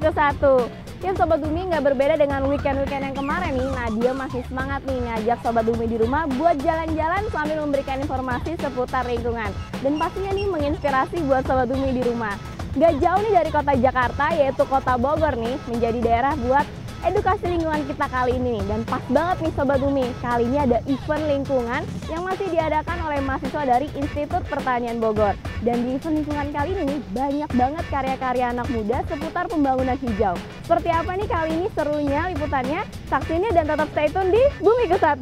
ke-1. Ya Sobat Bumi, nggak berbeda dengan weekend-weekend yang kemarin nih, Nadia masih semangat nih ngajak Sobat Bumi di rumah buat jalan-jalan sambil memberikan informasi seputar lingkungan. Dan pastinya nih menginspirasi buat Sobat Bumi di rumah. Nggak jauh nih dari kota Jakarta, yaitu kota Bogor nih, menjadi daerah buat edukasi lingkungan kita kali ini nih. Dan pas banget nih Sobat Bumi, kali ini ada event lingkungan yang masih diadakan oleh mahasiswa dari Institut Pertanian Bogor. Dan di event lingkungan kali ini nih, banyak banget karya-karya anak muda seputar pembangunan hijau. Seperti apa nih kali ini serunya liputannya? Saksinya dan tetap stay tune di Bumi ke-1.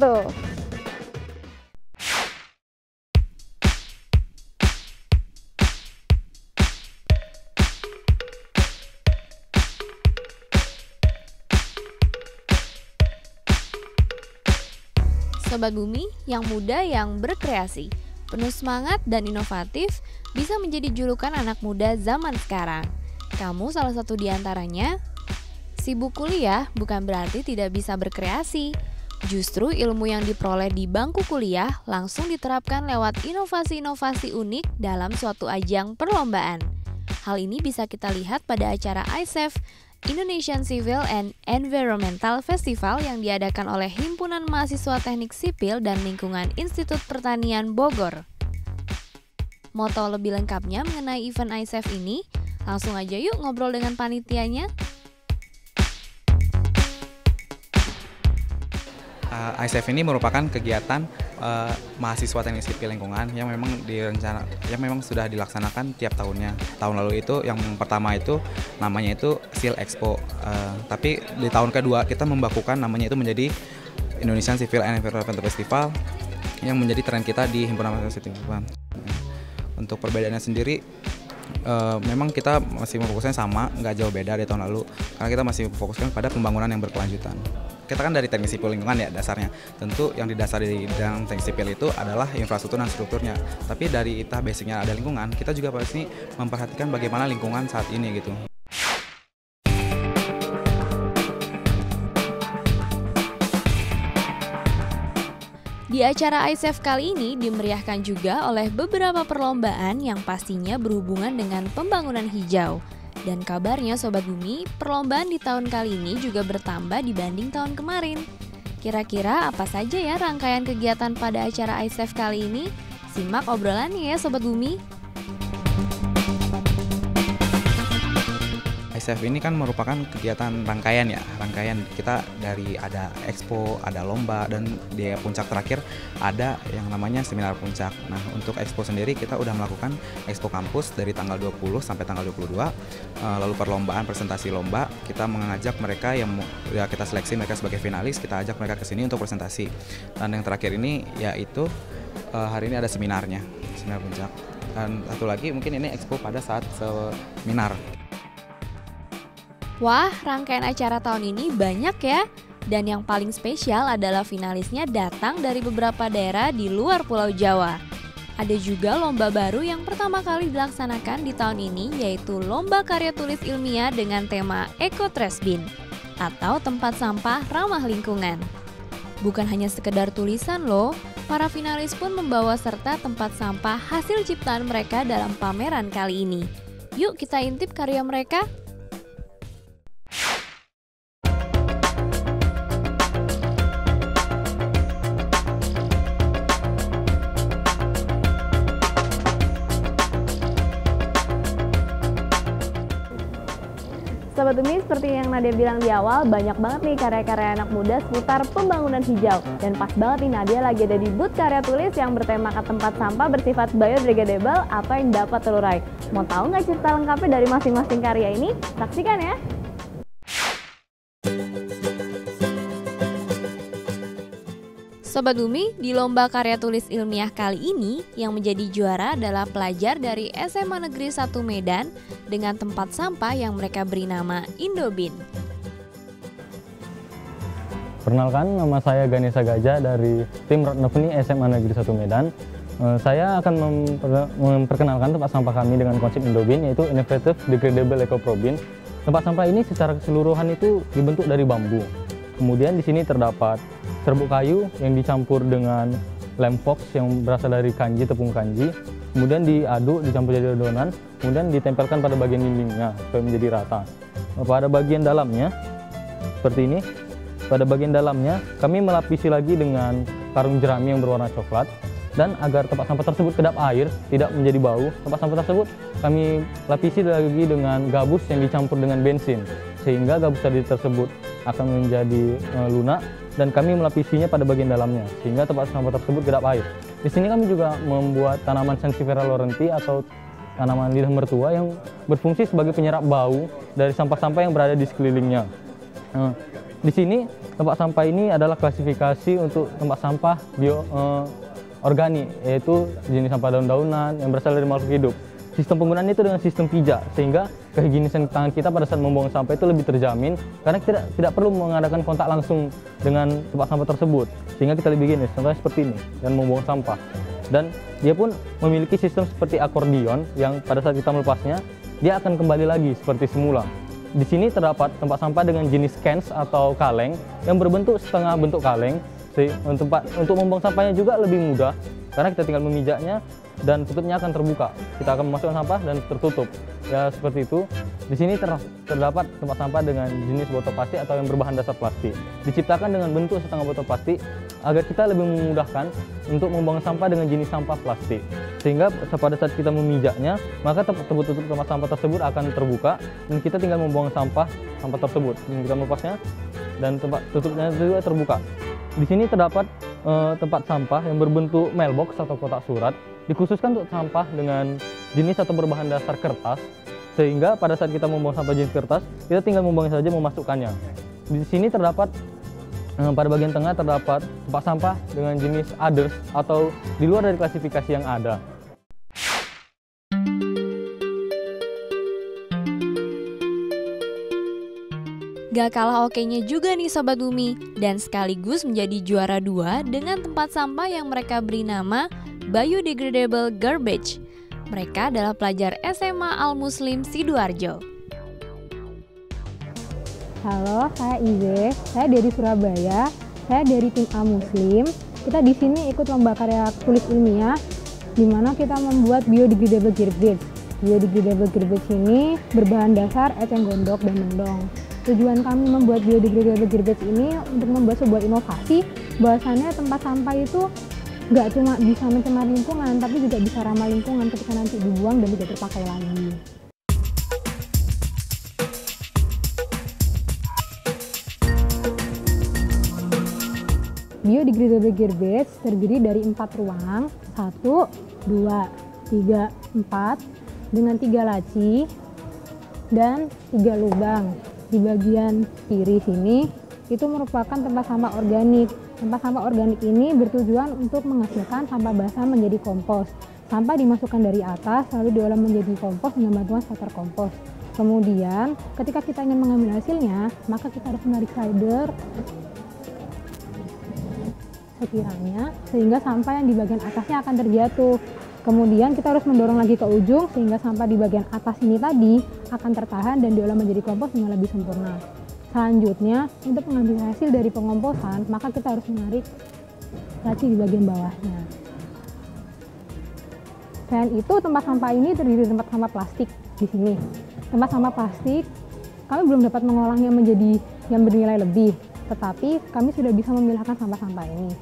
Sobat Bumi yang muda yang berkreasi, penuh semangat dan inovatif bisa menjadi julukan anak muda zaman sekarang. Kamu salah satu di antaranya. Sibuk kuliah bukan berarti tidak bisa berkreasi. Justru ilmu yang diperoleh di bangku kuliah langsung diterapkan lewat inovasi-inovasi unik dalam suatu ajang perlombaan. Hal ini bisa kita lihat pada acara ICEF, Indonesian Civil and Environmental Festival yang diadakan oleh Himpunan Mahasiswa Teknik Sipil dan Lingkungan Institut Pertanian Bogor. Mau tahu lebih lengkapnya mengenai event ICEF ini? Langsung aja yuk ngobrol dengan panitianya. ICEF ini merupakan kegiatan mahasiswa teknik sipil lingkungan yang memang sudah dilaksanakan tiap tahunnya. Tahun lalu itu yang pertama itu namanya itu SIL Expo. Tapi di tahun kedua kita membakukan namanya itu menjadi Indonesian Civil and Environmental Festival yang menjadi tren kita di Himpunan Mahasiswa Teknik Sipil. Untuk perbedaannya sendiri memang kita masih memfokusnya sama, nggak jauh beda dari tahun lalu karena kita masih fokuskan pada pembangunan yang berkelanjutan. Kita kan dari teknik sipil lingkungan ya dasarnya. Tentu yang didasari di dalam teknik sipil itu adalah infrastruktur dan strukturnya. Tapi dari kita basicnya ada lingkungan, kita juga pasti memperhatikan bagaimana lingkungan saat ini gitu. Di acara ICEF kali ini dimeriahkan juga oleh beberapa perlombaan yang pastinya berhubungan dengan pembangunan hijau. Dan kabarnya Sobat Bumi, perlombaan di tahun kali ini juga bertambah dibanding tahun kemarin. Kira-kira apa saja ya rangkaian kegiatan pada acara ICEF kali ini? Simak obrolannya ya Sobat Bumi. ICEF ini kan merupakan kegiatan rangkaian kita dari ada expo, ada lomba, dan di puncak terakhir ada yang namanya seminar puncak. Nah untuk expo sendiri kita udah melakukan expo kampus dari tanggal 20 sampai tanggal 22. Lalu perlombaan presentasi lomba kita mengajak mereka yang ya kita seleksi mereka sebagai finalis, kita ajak mereka ke sini untuk presentasi. Dan yang terakhir ini yaitu hari ini ada seminar puncak. Dan satu lagi mungkin ini expo pada saat seminar. Wah, rangkaian acara tahun ini banyak ya. Dan yang paling spesial adalah finalisnya datang dari beberapa daerah di luar Pulau Jawa. Ada juga lomba baru yang pertama kali dilaksanakan di tahun ini, yaitu Lomba Karya Tulis Ilmiah dengan tema Eco Trash Bin atau tempat sampah ramah lingkungan. Bukan hanya sekedar tulisan loh, para finalis pun membawa serta tempat sampah hasil ciptaan mereka dalam pameran kali ini. Yuk kita intip karya mereka. Sobat Bumi, seperti yang Nadia bilang di awal, banyak banget nih karya-karya anak muda seputar pembangunan hijau. Dan pas banget nih Nadia lagi ada di booth karya tulis yang bertemakan tempat sampah bersifat biodegradable atau yang dapat terurai. Mau tahu nggak cerita lengkapnya dari masing-masing karya ini? Saksikan ya! Sobat Bumi, di Lomba Karya Tulis Ilmiah kali ini yang menjadi juara adalah pelajar dari SMA Negeri 1 Medan dengan tempat sampah yang mereka beri nama Indobin. Perkenalkan, nama saya Ganesha Gajah dari tim Ratnaveni SMA Negeri 1 Medan. Saya akan memperkenalkan tempat sampah kami dengan konsep Indobin, yaitu Innovative Degradable Eco Pro Bin. Tempat sampah ini secara keseluruhan itu dibentuk dari bambu. Kemudian di sini terdapat serbuk kayu yang dicampur dengan lem fox yang berasal dari kanji, tepung kanji. Kemudian diaduk, dicampur jadi adonan, kemudian ditempelkan pada bagian dindingnya supaya menjadi rata. pada bagian dalamnya seperti ini. Pada bagian dalamnya kami melapisi lagi dengan karung jerami yang berwarna coklat, dan agar tempat sampah tersebut kedap air, tidak menjadi bau, tempat sampah tersebut kami lapisi lagi dengan gabus yang dicampur dengan bensin, sehingga gabus tadi tersebut akan menjadi lunak, dan kami melapisinya pada bagian dalamnya sehingga tempat sampah tersebut kedap air. Di sini kami juga membuat tanaman Sansevieria laurenti atau tanaman lidah mertua yang berfungsi sebagai penyerap bau dari sampah-sampah yang berada di sekelilingnya. Di sini tempat sampah ini adalah klasifikasi untuk tempat sampah organik, yaitu jenis sampah daun-daunan yang berasal dari makhluk hidup. Sistem penggunaannya itu dengan sistem pijak, sehingga kehigienisan tangan kita pada saat membuang sampah itu lebih terjamin karena kita tidak perlu mengadakan kontak langsung dengan tempat sampah tersebut, sehingga kita lebih higienis. Contohnya seperti ini, dan membuang sampah. Dan dia pun memiliki sistem seperti akordion yang pada saat kita melepasnya, dia akan kembali lagi seperti semula. Di sini terdapat tempat sampah dengan jenis cans atau kaleng yang berbentuk setengah bentuk kaleng. Untuk membuang sampahnya juga lebih mudah karena kita tinggal memijaknya dan tutupnya akan terbuka. Kita akan memasukkan sampah dan tertutup. Ya seperti itu. Di sini terdapat tempat sampah dengan jenis botol plastik atau yang berbahan dasar plastik. Diciptakan dengan bentuk setengah botol plastik agar kita lebih memudahkan untuk membuang sampah dengan jenis sampah plastik. Sehingga pada saat kita memijaknya, maka tutup tempat sampah tersebut akan terbuka dan kita tinggal membuang sampah tersebut. Kita melepasnya dan tempat tutupnya juga terbuka. Di sini terdapat tempat sampah yang berbentuk mailbox atau kotak surat, dikhususkan untuk sampah dengan jenis atau berbahan dasar kertas, sehingga pada saat kita membuang sampah jenis kertas, kita tinggal membuangnya saja, memasukkannya. Di sini terdapat pada bagian tengah terdapat tempat sampah dengan jenis others atau di luar dari klasifikasi yang ada. Gak kalah okenya juga nih Sobat Bumi, dan sekaligus menjadi juara 2 dengan tempat sampah yang mereka beri nama Biodegradable Garbage. Mereka adalah pelajar SMA Al-Muslim Sidoarjo. Halo, saya Ize, saya dari Surabaya, saya dari tim Al-Muslim. Kita di sini ikut lomba karya tulis ilmiah, di mana kita membuat biodegradable garbage. Biodegradable garbage ini berbahan dasar eceng gondok dan mendong. Tujuan kami membuat biodegradable garbage ini untuk membuat sebuah inovasi, bahwasannya tempat sampah itu nggak cuma bisa mencemar lingkungan, tapi juga bisa ramah lingkungan ketika nanti dibuang dan tidak terpakai lagi. Biodegradable garbage terdiri dari 4 ruang, 1, 2, 3, 4, dengan 3 laci dan 3 lubang. Di bagian kiri sini itu merupakan tempat sampah organik. Tempat sampah organik ini bertujuan untuk menghasilkan sampah basah menjadi kompos. Sampah dimasukkan dari atas lalu diolah menjadi kompos dengan bantuan starter kompos. Kemudian ketika kita ingin mengambil hasilnya, maka kita harus menarik slider sekiranya sehingga sampah yang di bagian atasnya akan terjatuh. Kemudian kita harus mendorong lagi ke ujung sehingga sampah di bagian atas ini tadi akan tertahan dan diolah menjadi kompos dengan lebih sempurna. Selanjutnya, untuk mengambil hasil dari pengomposan, maka kita harus menarik laci di bagian bawahnya. Selain itu, tempat sampah ini terdiri dari tempat sampah plastik di sini. Tempat sampah plastik, kami belum dapat mengolahnya menjadi yang bernilai lebih, tetapi kami sudah bisa memilahkan sampah-sampah ini.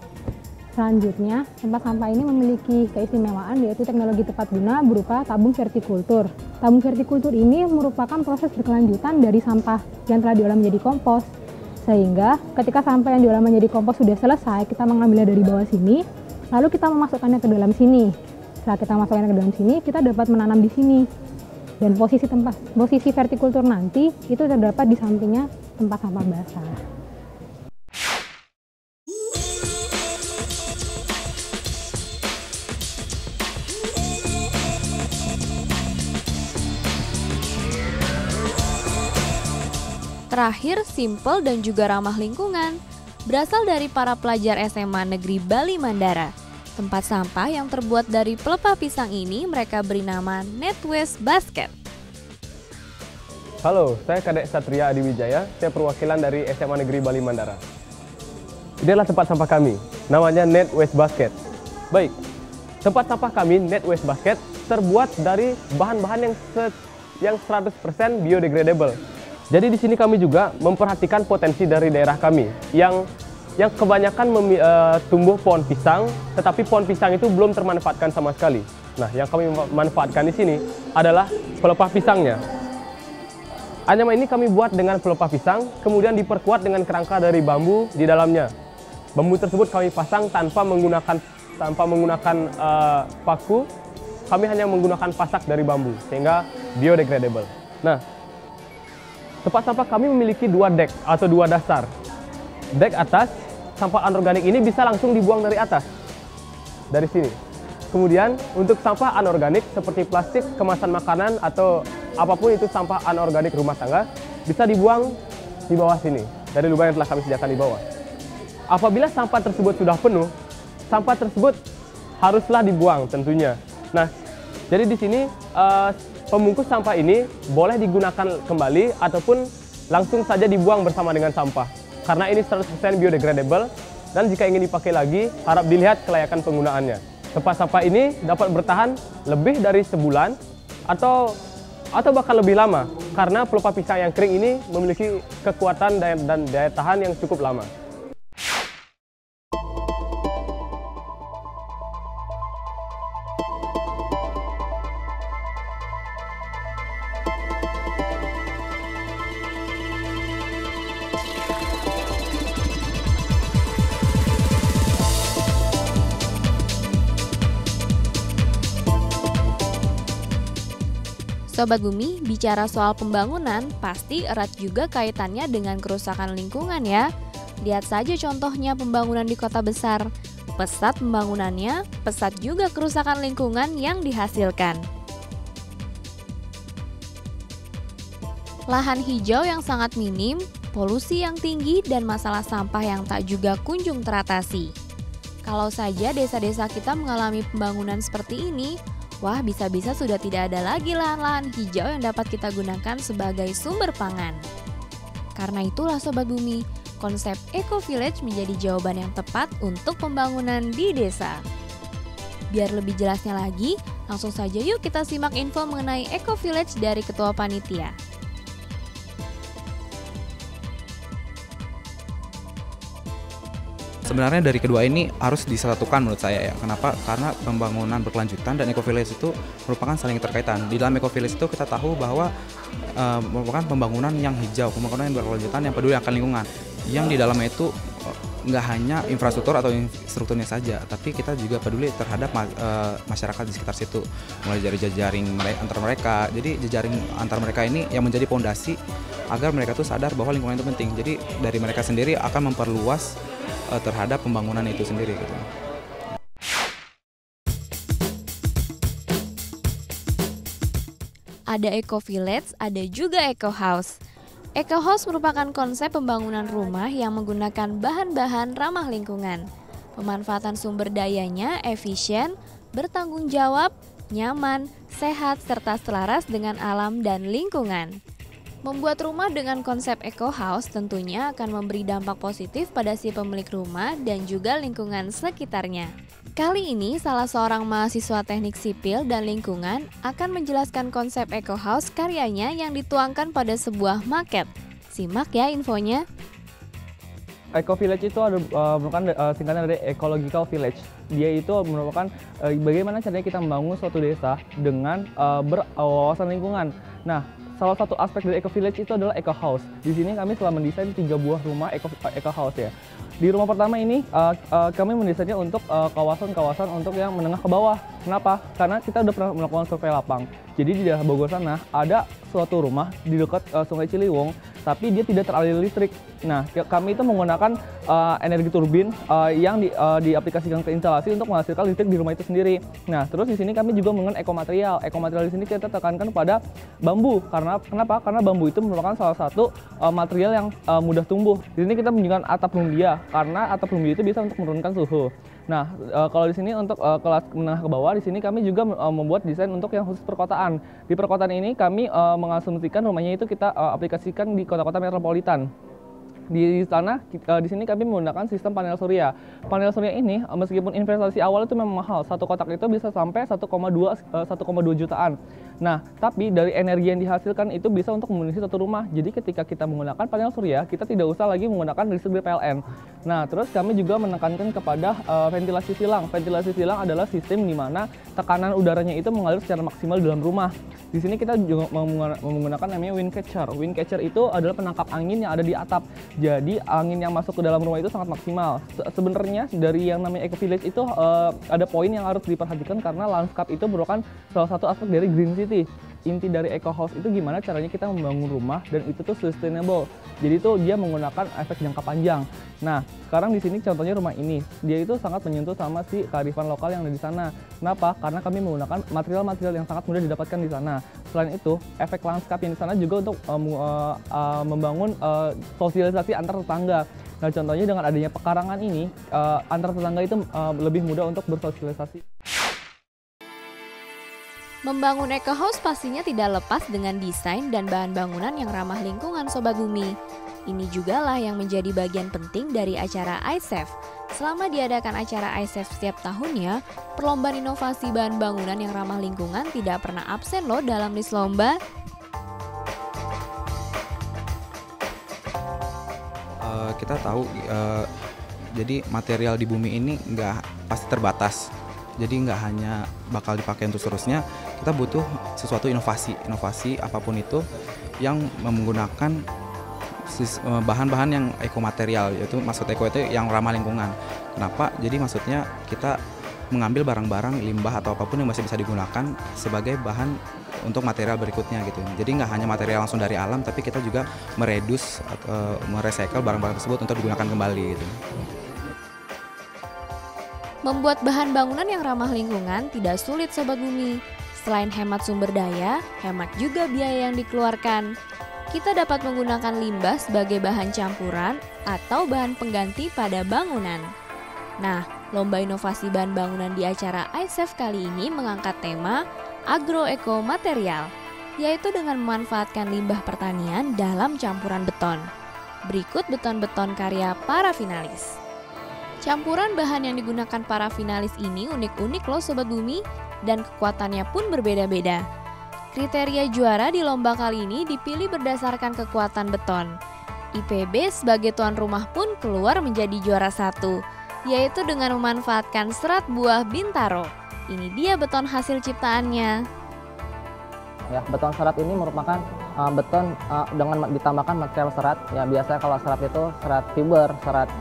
Selanjutnya, tempat sampah ini memiliki keistimewaan yaitu teknologi tepat guna berupa tabung vertikultur. Tabung vertikultur ini merupakan proses berkelanjutan dari sampah yang telah diolah menjadi kompos. Sehingga ketika sampah yang diolah menjadi kompos sudah selesai, kita mengambilnya dari bawah sini, lalu kita memasukkannya ke dalam sini. Setelah kita masukkannya ke dalam sini, kita dapat menanam di sini. Dan posisi vertikultur nanti itu terdapat di sampingnya tempat sampah basah. Terakhir, simple dan juga ramah lingkungan. Berasal dari para pelajar SMA Negeri Bali Mandara. Tempat sampah yang terbuat dari pelepah pisang ini mereka beri nama Net Waste Basket. Halo, saya Kadek Satria Adiwijaya, saya perwakilan dari SMA Negeri Bali Mandara. Ini adalah tempat sampah kami, namanya Net Waste Basket. Baik, tempat sampah kami, Net Waste Basket, terbuat dari bahan-bahan yang 100% biodegradable. Jadi di sini kami juga memperhatikan potensi dari daerah kami yang kebanyakan tumbuh pohon pisang, tetapi pohon pisang itu belum termanfaatkan sama sekali. Nah, yang kami manfaatkan di sini adalah pelepah pisangnya. Anyaman ini kami buat dengan pelepah pisang, kemudian diperkuat dengan kerangka dari bambu di dalamnya. Bambu tersebut kami pasang tanpa menggunakan paku, kami hanya menggunakan pasak dari bambu, sehingga biodegradable. Nah, tempat sampah kami memiliki 2 dek atau 2 dasar. Dek atas, sampah anorganik ini bisa langsung dibuang dari atas, dari sini. Kemudian untuk sampah anorganik seperti plastik, kemasan makanan, atau apapun itu sampah anorganik rumah tangga, bisa dibuang di bawah sini, dari lubang yang telah kami sediakan di bawah. Apabila sampah tersebut sudah penuh, sampah tersebut haruslah dibuang tentunya. Nah, jadi di sini pembungkus sampah ini boleh digunakan kembali ataupun langsung saja dibuang bersama dengan sampah. Karena ini 100% biodegradable dan jika ingin dipakai lagi, harap dilihat kelayakan penggunaannya. Tempat sampah ini dapat bertahan lebih dari sebulan atau bahkan lebih lama karena pelepah pisang yang kering ini memiliki kekuatan dan daya tahan yang cukup lama. Sobat Bumi, bicara soal pembangunan pasti erat juga kaitannya dengan kerusakan lingkungan ya. Lihat saja contohnya pembangunan di kota besar. Pesat pembangunannya, pesat juga kerusakan lingkungan yang dihasilkan. Lahan hijau yang sangat minim, polusi yang tinggi, dan masalah sampah yang tak juga kunjung teratasi. Kalau saja desa-desa kita mengalami pembangunan seperti ini, wah, bisa-bisa sudah tidak ada lagi lahan-lahan hijau yang dapat kita gunakan sebagai sumber pangan. Karena itulah Sobat Bumi, konsep Eco Village menjadi jawaban yang tepat untuk pembangunan di desa. Biar lebih jelasnya lagi, langsung saja yuk kita simak info mengenai Eco Village dari Ketua Panitia. Sebenarnya dari kedua ini harus disatukan menurut saya ya. Kenapa? Karena pembangunan berkelanjutan dan Eco Village itu merupakan saling terkaitan. Di dalam Eco Village itu kita tahu bahwa merupakan pembangunan yang hijau, pembangunan yang berkelanjutan yang peduli akan lingkungan. Yang di dalamnya itu nggak hanya infrastruktur atau strukturnya saja, tapi kita juga peduli terhadap masyarakat di sekitar situ. Mulai dari jejaring antar mereka. Jadi jejaring antar mereka ini yang menjadi fondasi agar mereka tuh sadar bahwa lingkungan itu penting. Jadi dari mereka sendiri akan memperluas terhadap pembangunan itu sendiri gitu. Ada Eco Village, ada juga Eco House. Eco House merupakan konsep pembangunan rumah yang menggunakan bahan-bahan ramah lingkungan. Pemanfaatan sumber dayanya efisien, bertanggung jawab, nyaman, sehat, serta selaras dengan alam dan lingkungan. Membuat rumah dengan konsep Eco House tentunya akan memberi dampak positif pada si pemilik rumah dan juga lingkungan sekitarnya. Kali ini salah seorang mahasiswa teknik sipil dan lingkungan akan menjelaskan konsep Eco House karyanya yang dituangkan pada sebuah maket. Simak ya infonya. Eco Village itu merupakan singkatan dari Ecological Village. Dia itu merupakan bagaimana caranya kita membangun suatu desa dengan berwawasan lingkungan. Nah, salah satu aspek dari Eco Village itu adalah Eco House. Di sini kami telah mendesain 3 buah rumah Eco House ya. Di rumah pertama ini kami mendesainnya untuk kawasan-kawasan untuk yang menengah ke bawah. Kenapa? Karena kita udah pernah melakukan survei lapang. Jadi di daerah Bogor sana ada suatu rumah di dekat Sungai Ciliwung, tapi dia tidak teraliri listrik. Nah, kami itu menggunakan energi turbin yang diaplikasikan ke instalasi untuk menghasilkan listrik di rumah itu sendiri. Nah, terus di sini kami juga menggunakan ekomaterial. Ekomaterial di sini kita tekankan pada bambu. Kenapa? Karena bambu itu merupakan salah satu material yang mudah tumbuh. Di sini kita menggunakan atap lumbia karena atap lumbia itu bisa untuk menurunkan suhu. Nah, kalau di sini untuk kelas menengah ke bawah, di sini kami juga membuat desain untuk yang khusus perkotaan. Di perkotaan ini kami mengasumsikan rumahnya itu kita aplikasikan di kota-kota metropolitan. Di sana di sini kami menggunakan sistem panel surya. Panel surya ini meskipun investasi awal itu memang mahal, satu kotak itu bisa sampai 1,2 jutaan. Nah, tapi dari energi yang dihasilkan itu bisa untuk memenuhi satu rumah. Jadi ketika kita menggunakan panel surya, kita tidak usah lagi menggunakan listrik dari PLN. Nah, terus kami juga menekankan kepada ventilasi silang. Ventilasi silang adalah sistem di mana tekanan udaranya itu mengalir secara maksimal di dalam rumah. Di sini kita juga menggunakan namanya wind catcher. Wind catcher itu adalah penangkap angin yang ada di atap. Jadi angin yang masuk ke dalam rumah itu sangat maksimal. Sebenarnya dari yang namanya Eco Village itu ada poin yang harus diperhatikan karena landscape itu merupakan salah satu aspek dari Green City. Inti dari Eco House itu gimana caranya kita membangun rumah dan itu tuh sustainable. Jadi itu dia menggunakan efek jangka panjang. Nah, sekarang di sini contohnya rumah ini, dia itu sangat menyentuh sama si kearifan lokal yang ada di sana. Kenapa? Karena kami menggunakan material-material yang sangat mudah didapatkan di sana. Selain itu, efek landscape yang di sana juga untuk membangun sosialisasi antar tetangga. Nah, contohnya dengan adanya pekarangan ini, antar tetangga itu lebih mudah untuk bersosialisasi. Membangun Eco House pastinya tidak lepas dengan desain dan bahan bangunan yang ramah lingkungan Sobat Bumi. Ini juga lah yang menjadi bagian penting dari acara iSafe. Selama diadakan acara iSafe setiap tahunnya, perlombaan inovasi bahan bangunan yang ramah lingkungan tidak pernah absen loh dalam list lomba. Kita tahu jadi material di bumi ini nggak pasti terbatas. Jadi nggak hanya bakal dipakai untuk seterusnya, kita butuh sesuatu inovasi apapun itu yang menggunakan bahan-bahan yang ekomaterial, yaitu maksud eko itu yang ramah lingkungan. Kenapa? Jadi maksudnya kita mengambil barang-barang limbah atau apapun yang masih bisa digunakan sebagai bahan untuk material berikutnya gitu. Jadi nggak hanya material langsung dari alam, tapi kita juga mereduce atau merecycle barang-barang tersebut untuk digunakan kembali gitu. Membuat bahan bangunan yang ramah lingkungan tidak sulit Sobat Bumi. Selain hemat sumber daya, hemat juga biaya yang dikeluarkan. Kita dapat menggunakan limbah sebagai bahan campuran atau bahan pengganti pada bangunan. Nah, lomba inovasi bahan bangunan di acara iSafe kali ini mengangkat tema Agro-Eco Material, yaitu dengan memanfaatkan limbah pertanian dalam campuran beton. Berikut beton-beton karya para finalis. Campuran bahan yang digunakan para finalis ini unik-unik loh Sobat Bumi, dan kekuatannya pun berbeda-beda. Kriteria juara di lomba kali ini dipilih berdasarkan kekuatan beton. IPB sebagai tuan rumah pun keluar menjadi juara 1, yaitu dengan memanfaatkan serat buah Bintaro. Ini dia beton hasil ciptaannya. Ya, beton serat ini merupakan beton dengan ditambahkan material serat. Ya, biasanya kalau serat itu serat fiber, serat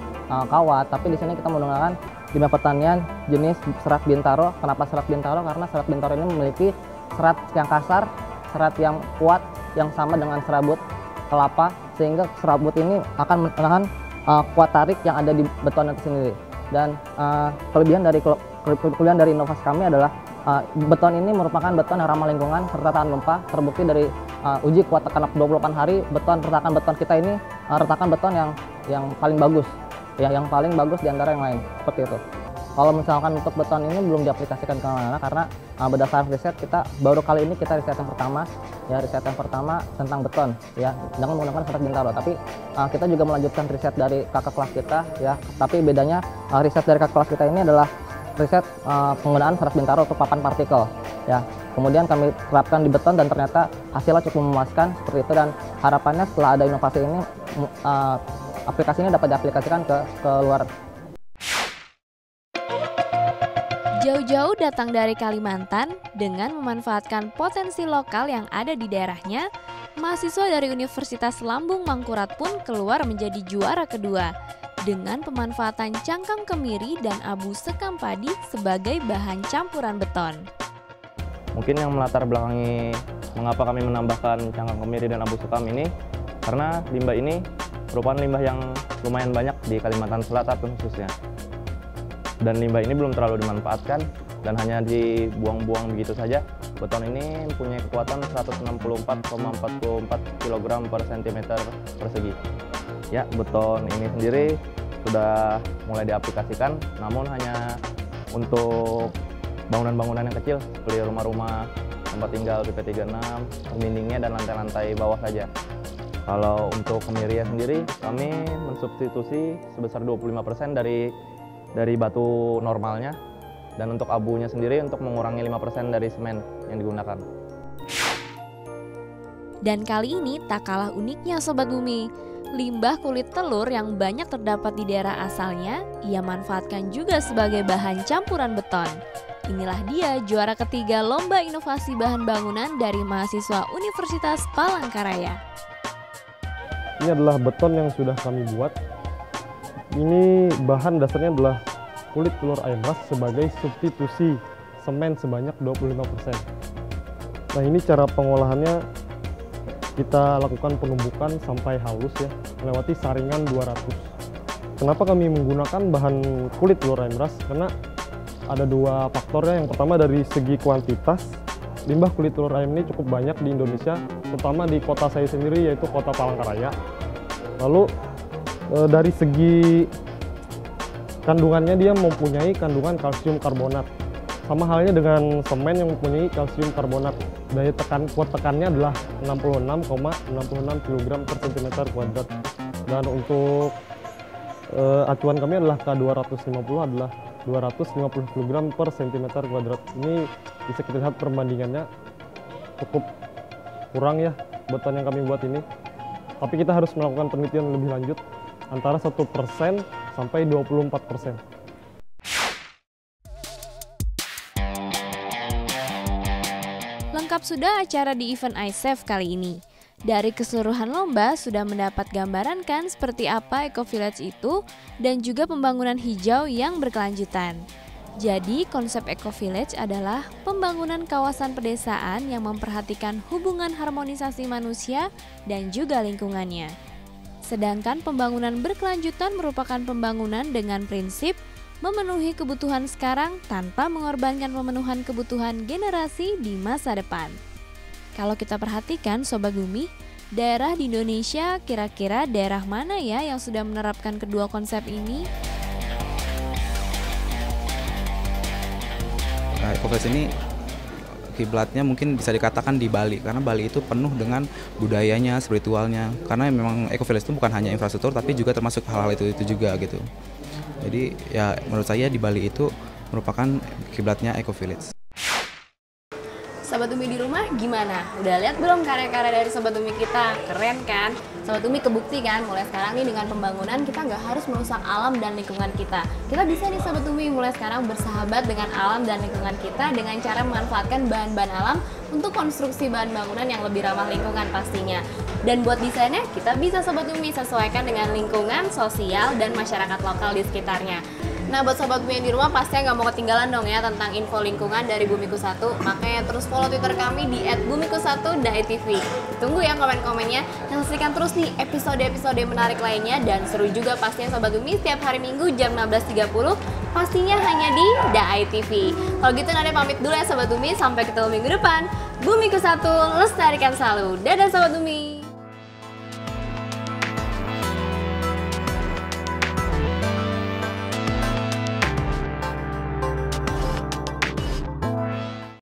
kawat, tapi di sini kita menggunakan limbah pertanian jenis serat Bintaro. Kenapa serat Bintaro? Karena serat Bintaro ini memiliki serat yang kasar, serat yang kuat, yang sama dengan serabut kelapa, sehingga serabut ini akan menahan kuat tarik yang ada di beton itu sendiri. Dan kelebihan dari inovasi kami adalah beton ini merupakan beton yang ramah lingkungan serta tahan gempa. Terbukti dari uji kuat tekan 28 hari, retakan beton kita ini retakan beton yang paling bagus. Ya, yang paling bagus di antara yang lain, seperti itu. Kalau misalkan untuk beton ini belum diaplikasikan ke mana-mana karena berdasarkan riset kita baru kali ini kita riset yang pertama tentang beton ya dengan menggunakan serat Bintaro. Tapi kita juga melanjutkan riset dari kakak kelas kita ya. Tapi bedanya riset dari kakak kelas kita ini adalah riset penggunaan serat Bintaro untuk papan partikel ya. Kemudian kami terapkan di beton dan ternyata hasilnya cukup memuaskan seperti itu, dan harapannya setelah ada inovasi ini aplikasi ini dapat diaplikasikan ke luar. Jauh-jauh datang dari Kalimantan dengan memanfaatkan potensi lokal yang ada di daerahnya, mahasiswa dari Universitas Lambung Mangkurat pun keluar menjadi juara kedua dengan pemanfaatan cangkang kemiri dan abu sekam padi sebagai bahan campuran beton. Mungkin yang melatar belakangi mengapa kami menambahkan cangkang kemiri dan abu sekam ini, karena limbah ini merupakan limbah yang lumayan banyak di Kalimantan Selatan khususnya. Dan limbah ini belum terlalu dimanfaatkan dan hanya dibuang-buang begitu saja. Beton ini mempunyai kekuatan 164,44 kg per cm persegi. Ya, beton ini sendiri sudah mulai diaplikasikan, namun hanya untuk bangunan-bangunan yang kecil seperti rumah-rumah, tempat tinggal tipe 36, dindingnya dan lantai-lantai bawah saja. Kalau untuk kemiria sendiri, kami mensubstitusi sebesar 25% dari batu normalnya, dan untuk abunya sendiri untuk mengurangi 5% dari semen yang digunakan. Dan kali ini tak kalah uniknya Sobat Bumi. Limbah kulit telur yang banyak terdapat di daerah asalnya, ia manfaatkan juga sebagai bahan campuran beton. Inilah dia juara ketiga Lomba Inovasi Bahan Bangunan dari mahasiswa Universitas Palangkaraya. Ini adalah beton yang sudah kami buat. Ini bahan dasarnya adalah kulit telur ayam ras sebagai substitusi semen sebanyak 25%. Nah, ini cara pengolahannya. Kita lakukan penumbukan sampai halus ya, melewati saringan 200. Kenapa kami menggunakan bahan kulit telur ayam ras? Karena ada dua faktornya. Yang pertama dari segi kuantitas, limbah kulit telur ayam ini cukup banyak di Indonesia, terutama di kota saya sendiri yaitu kota Palangkaraya. Lalu dari segi kandungannya, dia mempunyai kandungan kalsium karbonat. Sama halnya dengan semen yang mempunyai kalsium karbonat. Daya kuat tekannya adalah 66,66 kg per cm kuadrat. Dan untuk acuan kami adalah K250 adalah 250 kg per cm kuadrat. Ini bisa kita lihat perbandingannya cukup kurang ya beton yang kami buat ini. Tapi kita harus melakukan penelitian lebih lanjut antara 1% sampai 24%. Lengkap sudah acara di event iSafe kali ini. Dari keseluruhan lomba sudah mendapat gambaran kan seperti apa Eco Village itu dan juga pembangunan hijau yang berkelanjutan. Jadi konsep Eco Village adalah pembangunan kawasan pedesaan yang memperhatikan hubungan harmonisasi manusia dan juga lingkungannya. Sedangkan pembangunan berkelanjutan merupakan pembangunan dengan prinsip memenuhi kebutuhan sekarang tanpa mengorbankan pemenuhan kebutuhan generasi di masa depan. Kalau kita perhatikan Sobat Bumi, daerah di Indonesia kira-kira daerah mana ya yang sudah menerapkan kedua konsep ini? Nah, Eco Village ini kiblatnya mungkin bisa dikatakan di Bali, karena Bali itu penuh dengan budayanya, spiritualnya. Karena memang Eco Village itu bukan hanya infrastruktur tapi juga termasuk hal-hal itu juga gitu. Jadi ya menurut saya di Bali itu merupakan kiblatnya Eco Village. Sobat Bumi di rumah gimana? Udah lihat belum karya-karya dari Sobat Bumi kita? Keren kan? Sobat Bumi kebukti kan mulai sekarang nih dengan pembangunan kita nggak harus merusak alam dan lingkungan kita. Kita bisa nih Sobat Bumi mulai sekarang bersahabat dengan alam dan lingkungan kita dengan cara memanfaatkan bahan-bahan alam untuk konstruksi bahan bangunan yang lebih ramah lingkungan pastinya. Dan buat desainnya kita bisa Sobat Bumi sesuaikan dengan lingkungan, sosial, dan masyarakat lokal di sekitarnya. Nah buat Sobat Bumi yang di rumah pastinya nggak mau ketinggalan dong ya tentang info lingkungan dari Bumiku 1. Makanya terus follow Twitter kami di @bumiku1.tv. Tunggu ya komen-komennya. Dan saksikan terus nih episode-episode menarik lainnya dan seru juga pastinya Sobat Bumi setiap hari Minggu jam 16.30 pastinya hanya di DAI TV. Kalau gitu Nada pamit dulu ya Sobat Bumi, sampai ketemu minggu depan. Bumiku 1 lestarikan selalu. Dadah Sobat Bumi.